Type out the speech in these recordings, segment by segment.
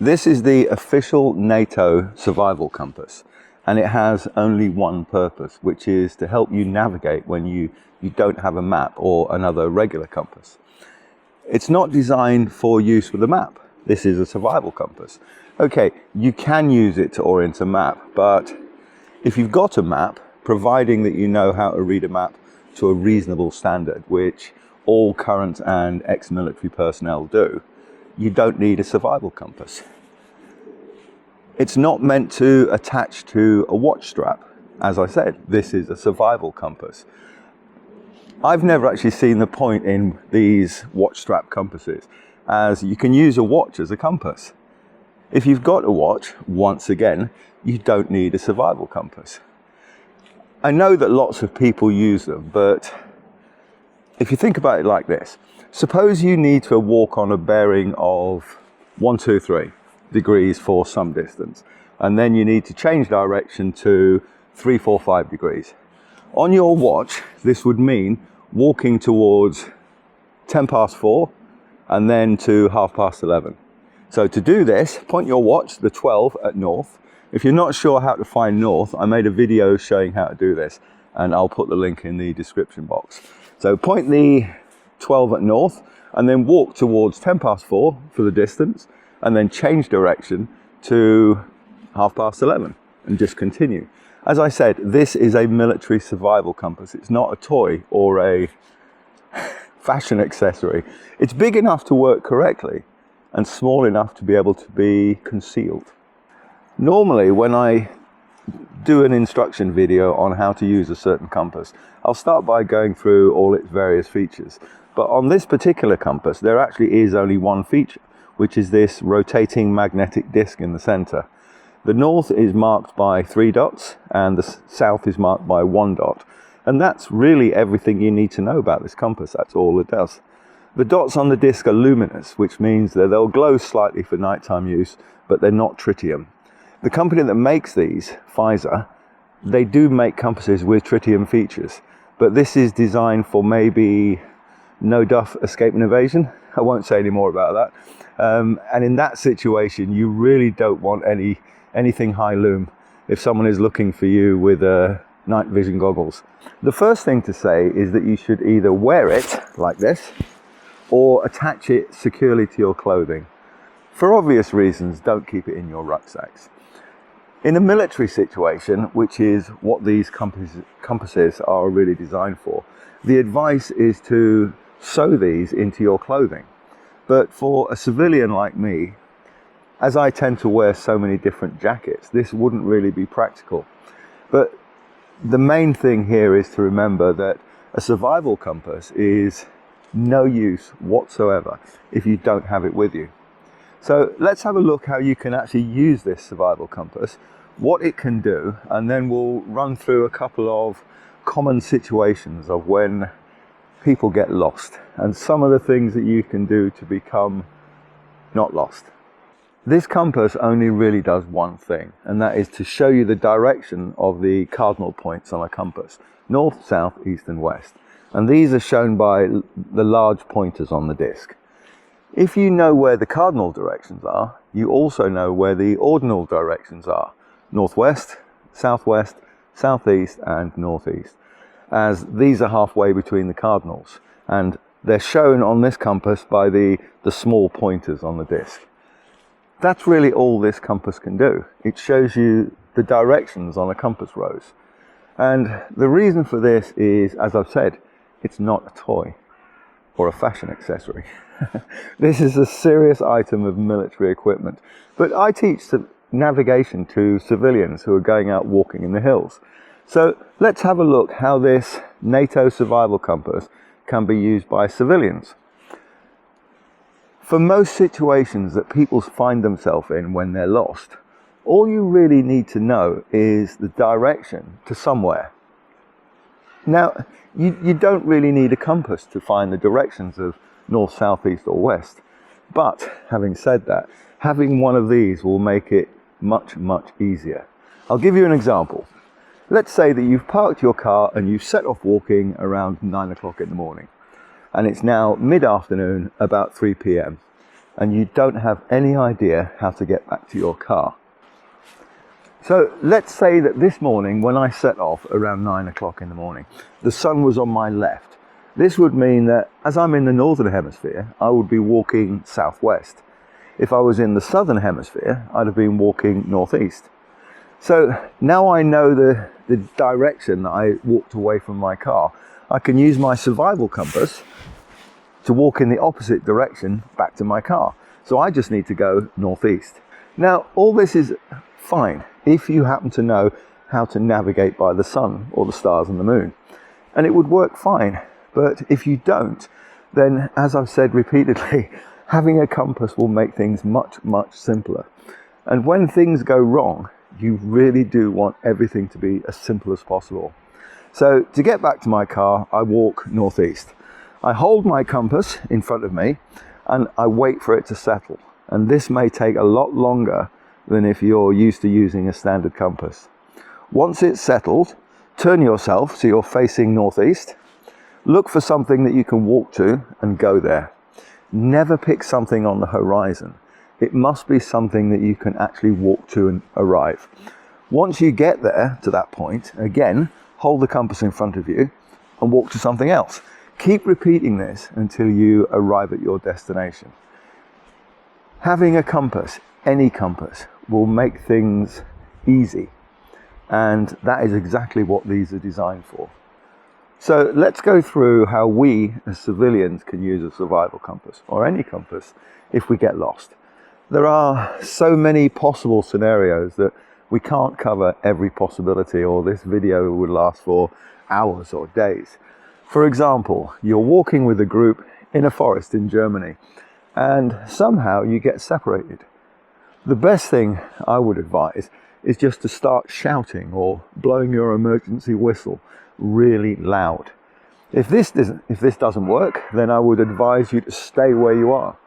This is the official NATO Survival Compass, and it has only one purpose, which is to help you navigate when you don't have a map or another regular compass. It's not designed for use with a map. This is a survival compass. Okay, you can use it to orient a map, but if you've got a map, providing that you know how to read a map to a reasonable standard, which all current and ex-military personnel do, you don't need a survival compass. It's not meant to attach to a watch strap. As I said, this is a survival compass. I've never actually seen the point in these watch strap compasses, as you can use a watch as a compass. If you've got a watch, once again, you don't need a survival compass. I know that lots of people use them, but if you think about it like this, suppose you need to walk on a bearing of 123 degrees for some distance, and then you need to change direction to 345 degrees. On your watch, this would mean walking towards 10 past 4 and then to 11:30. So to do this, point your watch, the 12 at north. If you're not sure how to find north, I made a video showing how to do this, and I'll put the link in the description box. So point the 12 at north and then walk towards 10 past 4 for the distance, and then change direction to 11:30 and just continue. As I said, this is a military survival compass. It's not a toy or a fashion accessory. It's big enough to work correctly and small enough to be able to be concealed. Normally, when I do an instruction video on how to use a certain compass, I'll start by going through all its various features. But on this particular compass, there actually is only one feature, which is this rotating magnetic disc in the center. The north is marked by 3 dots and the south is marked by 1 dot. And that's really everything you need to know about this compass. That's all it does. The dots on the disc are luminous, which means that they'll glow slightly for nighttime use, but they're not tritium. The company that makes these, Pfizer, they do make compasses with tritium features, but this is designed for maybe no-duff escape and evasion. I won't say any more about that. And in that situation, you really don't want anything high lume if someone is looking for you with night vision goggles. The first thing to say is that you should either wear it like this or attach it securely to your clothing. For obvious reasons, don't keep it in your rucksacks. In a military situation, which is what these compasses are really designed for, the advice is to sew these into your clothing. But for a civilian like me, as I tend to wear so many different jackets, this wouldn't really be practical. But the main thing here is to remember that a survival compass is no use whatsoever if you don't have it with you. So let's have a look how you can actually use this survival compass, what it can do, and then we'll run through a couple of common situations of when people get lost and some of the things that you can do to become not lost. This compass only really does one thing, and that is to show you the direction of the cardinal points on a compass: north, south, east and west. And these are shown by the large pointers on the disc. If you know where the cardinal directions are, you also know where the ordinal directions are: northwest, southwest, southeast and northeast, as these are halfway between the cardinals, and they're shown on this compass by the small pointers on the disc. That's really all this compass can do. It shows you the directions on a compass rose. And the reason for this is, as I've said, it's not a toy or a fashion accessory. This is a serious item of military equipment. But I teach navigation to civilians who are going out walking in the hills. So let's have a look how this NATO Survival Compass can be used by civilians. For most situations that people find themselves in when they're lost, all you really need to know is the direction to somewhere. Now, you don't really need a compass to find the directions of north, south, east or west. But having said that, having one of these will make it much, much easier. I'll give you an example. Let's say that you've parked your car and you've set off walking around 9 o'clock in the morning. And it's now mid-afternoon, about 3 p.m. and you don't have any idea how to get back to your car. So let's say that this morning when I set off around 9 o'clock in the morning, the sun was on my left. This would mean that as I'm in the northern hemisphere, I would be walking southwest. If I was in the southern hemisphere, I'd have been walking northeast. So now I know the direction that I walked away from my car. I can use my survival compass to walk in the opposite direction back to my car. So I just need to go northeast. Now, all this is fine if you happen to know how to navigate by the sun or the stars and the moon. And it would work fine. But if you don't, then as I've said repeatedly, having a compass will make things much, much simpler. And when things go wrong, you really do want everything to be as simple as possible. So to get back to my car, I walk northeast. I hold my compass in front of me and I wait for it to settle. And this may take a lot longer than if you're used to using a standard compass. Once it's settled, turn yourself so you're facing northeast. Look for something that you can walk to and go there. Never pick something on the horizon. It must be something that you can actually walk to and arrive. Once you get there to that point, again, hold the compass in front of you and walk to something else. Keep repeating this until you arrive at your destination. Having a compass, any compass, will make things easy. And that is exactly what these are designed for. So let's go through how we as civilians can use a survival compass, or any compass, if we get lost. There are so many possible scenarios that we can't cover every possibility, or this video would last for hours or days. For example, you're walking with a group in a forest in Germany, and somehow you get separated. The best thing I would advise is just to start shouting or blowing your emergency whistle really loud. If this doesn't work, then I would advise you to stay where you are.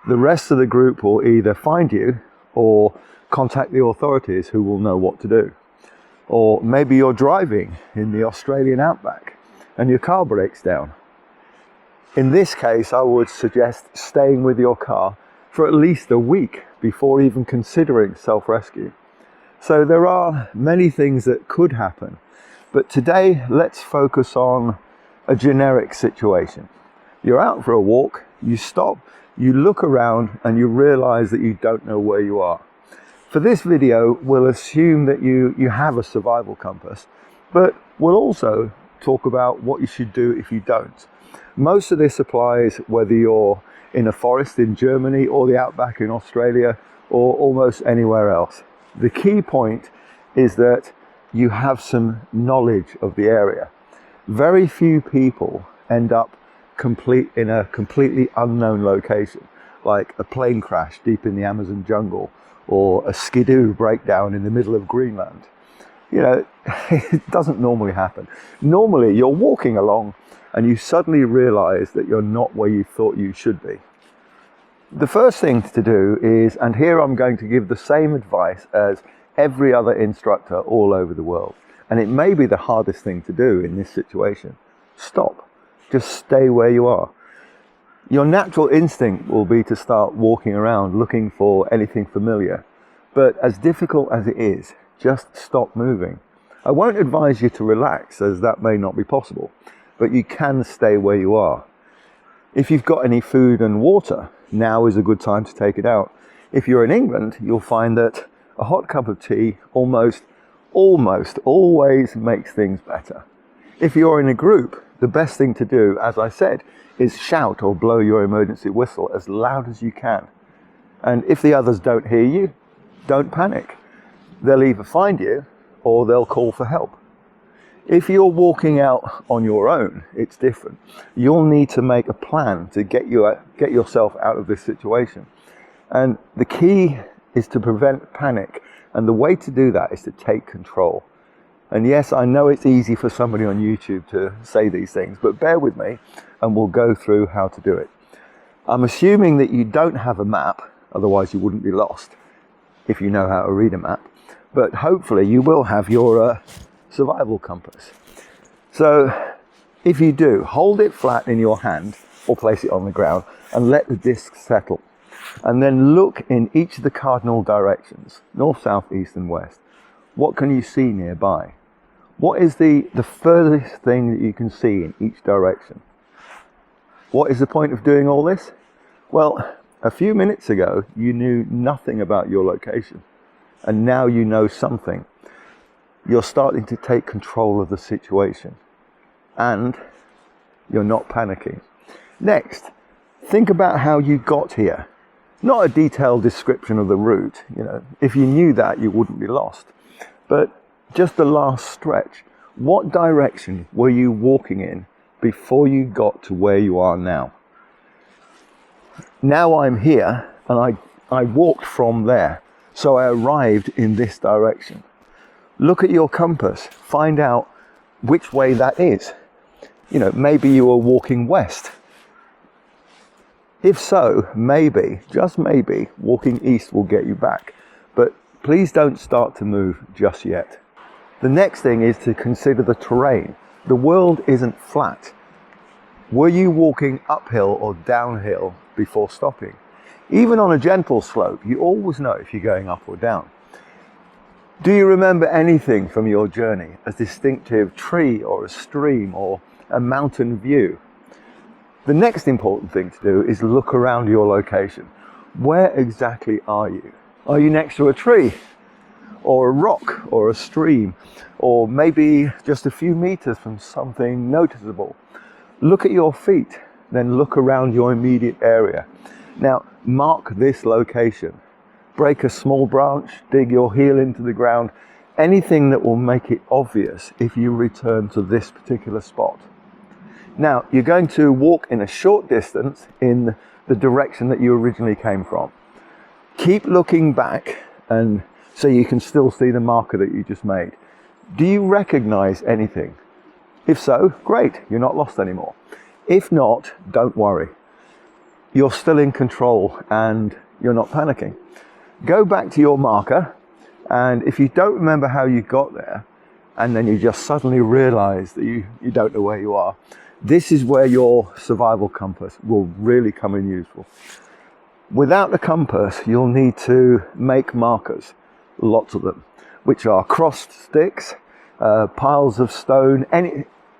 The rest of the group will either find you or contact the authorities, who will know what to do. Or maybe you're driving in the Australian outback and your car breaks down. In this case, I would suggest staying with your car for at least a week before even considering self-rescue. So there are many things that could happen, but today let's focus on a generic situation. You're out for a walk, you stop, you look around and you realize that you don't know where you are. For this video, we'll assume that you have a survival compass, but we'll also talk about what you should do if you don't. Most of this applies whether you're in a forest in Germany or the outback in Australia or almost anywhere else. The key point is that you have some knowledge of the area. Very few people end up in a completely unknown location, like a plane crash deep in the Amazon jungle or a skidoo breakdown in the middle of Greenland. You know, it doesn't normally happen. Normally you're walking along and you suddenly realize that you're not where you thought you should be. The first thing to do is, and here I'm going to give the same advice as every other instructor all over the world, and it may be the hardest thing to do in this situation: stop. Just stay where you are. Your natural instinct will be to start walking around looking for anything familiar, but as difficult as it is, just stop moving. I won't advise you to relax, as that may not be possible, but you can stay where you are. If you've got any food and water, now is a good time to take it out. If you're in England, you'll find that a hot cup of tea almost always makes things better. If you're in a group, the best thing to do, as I said, is shout or blow your emergency whistle as loud as you can. And if the others don't hear you, don't panic. They'll either find you or they'll call for help. If you're walking out on your own, it's different. You'll need to make a plan to get yourself out of this situation. And the key is to prevent panic. And the way to do that is to take control. And yes, I know it's easy for somebody on YouTube to say these things, but bear with me and we'll go through how to do it. I'm assuming that you don't have a map, otherwise you wouldn't be lost if you know how to read a map. But hopefully you will have your survival compass. So if you do, hold it flat in your hand or place it on the ground and let the disc settle. and then look in each of the cardinal directions, north, south, east and west. What can you see nearby? What is the furthest thing that you can see in each direction? What is the point of doing all this? Well, a few minutes ago, you knew nothing about your location, and now you know something. You're starting to take control of the situation, and you're not panicking. Next, think about how you got here. Not a detailed description of the route, if you knew that, you wouldn't be lost. But just the last stretch. What direction were you walking in before you got to where you are now? Now I'm here, and I walked from there, so I arrived in this direction. Look at your compass, find out which way that is. Maybe you were walking west. If so, maybe, just maybe, walking east will get you back. But please don't start to move just yet. The next thing is to consider the terrain. The world isn't flat. Were you walking uphill or downhill before stopping? Even on a gentle slope, you always know if you're going up or down. Do you remember anything from your journey? A distinctive tree or a stream or a mountain view? The next important thing to do is look around your location. Where exactly are you? Are you next to a tree or a rock or a stream, or maybe just a few meters from something noticeable? Look at your feet, then look around your immediate area. Now mark this location. Break a small branch, dig your heel into the ground, anything that will make it obvious if you return to this particular spot. Now you're going to walk in a short distance in the direction that you originally came from. Keep looking back, and so you can still see the marker that you just made. Do you recognize anything? If so, great, you're not lost anymore. If not, don't worry. You're still in control and you're not panicking. Go back to your marker, and if you don't remember how you got there, and then you just suddenly realize that you don't know where you are, this is where your survival compass will really come in useful. Without the compass, you'll need to make markers, lots of them, which are crossed sticks, piles of stone,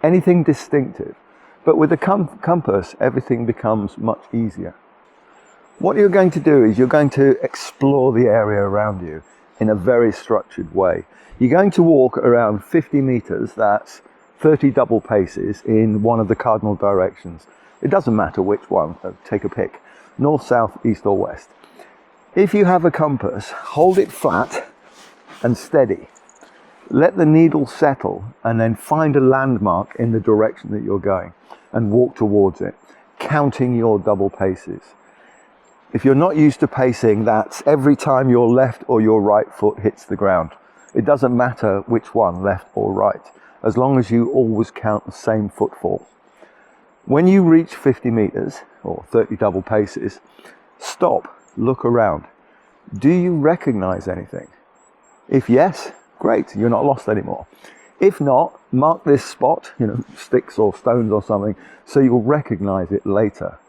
anything distinctive. But with the compass, everything becomes much easier. What you're going to do is you're going to explore the area around you in a very structured way. You're going to walk around 50 meters, that's 30 double paces in one of the cardinal directions. It doesn't matter which one, take a pick, north, south, east or west. If you have a compass, hold it flat and steady. Let the needle settle, and then find a landmark in the direction that you're going and walk towards it, counting your double paces. If you're not used to pacing, that's every time your left or your right foot hits the ground. It doesn't matter which one, left or right, as long as you always count the same footfall. When you reach 50 meters or 30 double paces, stop, look around. Do you recognize anything? If yes, great, you're not lost anymore. If not, mark this spot, sticks or stones or something, so you'll recognize it later.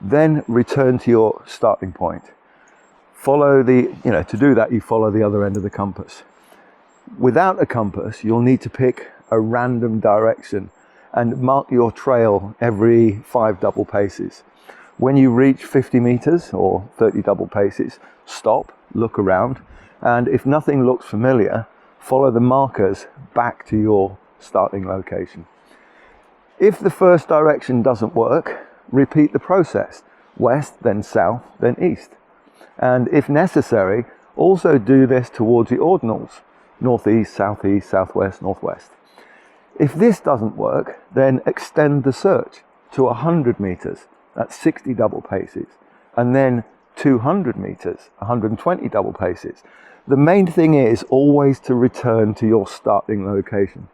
Then return to your starting point. Follow to do that, you follow the other end of the compass. Without a compass, you'll need to pick a random direction and mark your trail every 5 double paces. When you reach 50 meters or 30 double paces, stop, look around, and if nothing looks familiar, follow the markers back to your starting location. If the first direction doesn't work, repeat the process. West, then south, then east. And if necessary, also do this towards the ordinals. Northeast, southeast, southwest, northwest. If this doesn't work, then extend the search to 100 meters, that's 60 double paces, and then 200 meters, 120 double paces. The main thing is always to return to your starting location.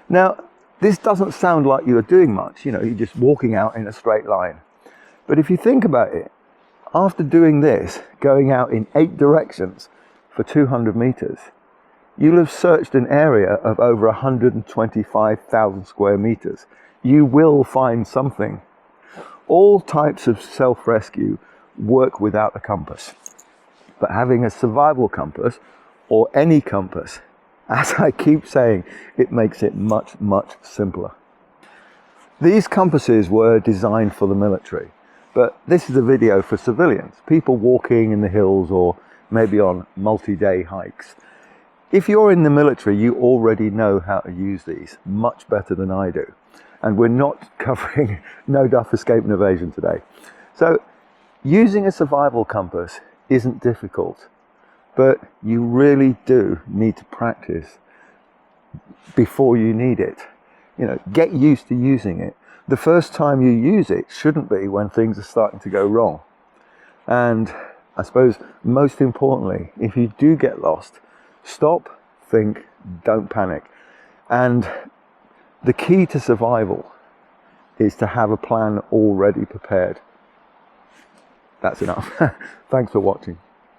Now, this doesn't sound like you're doing much, you're just walking out in a straight line. But if you think about it, after doing this, going out in 8 directions for 200 meters, you'll have searched an area of over 125,000 square meters. You will find something. All types of self-rescue work without a compass. But having a survival compass, or any compass, as I keep saying, it makes it much, much simpler. These compasses were designed for the military, but this is a video for civilians, people walking in the hills or maybe on multi-day hikes. If you're in the military, you already know how to use these much better than I do. And we're not covering no duff, escape and evasion today. So using a survival compass isn't difficult, but you really do need to practice before you need it. You know, get used to using it. The first time you use it shouldn't be when things are starting to go wrong. And I suppose most importantly, if you do get lost, stop, think, don't panic. And the key to survival is to have a plan already prepared. That's enough. Thanks for watching.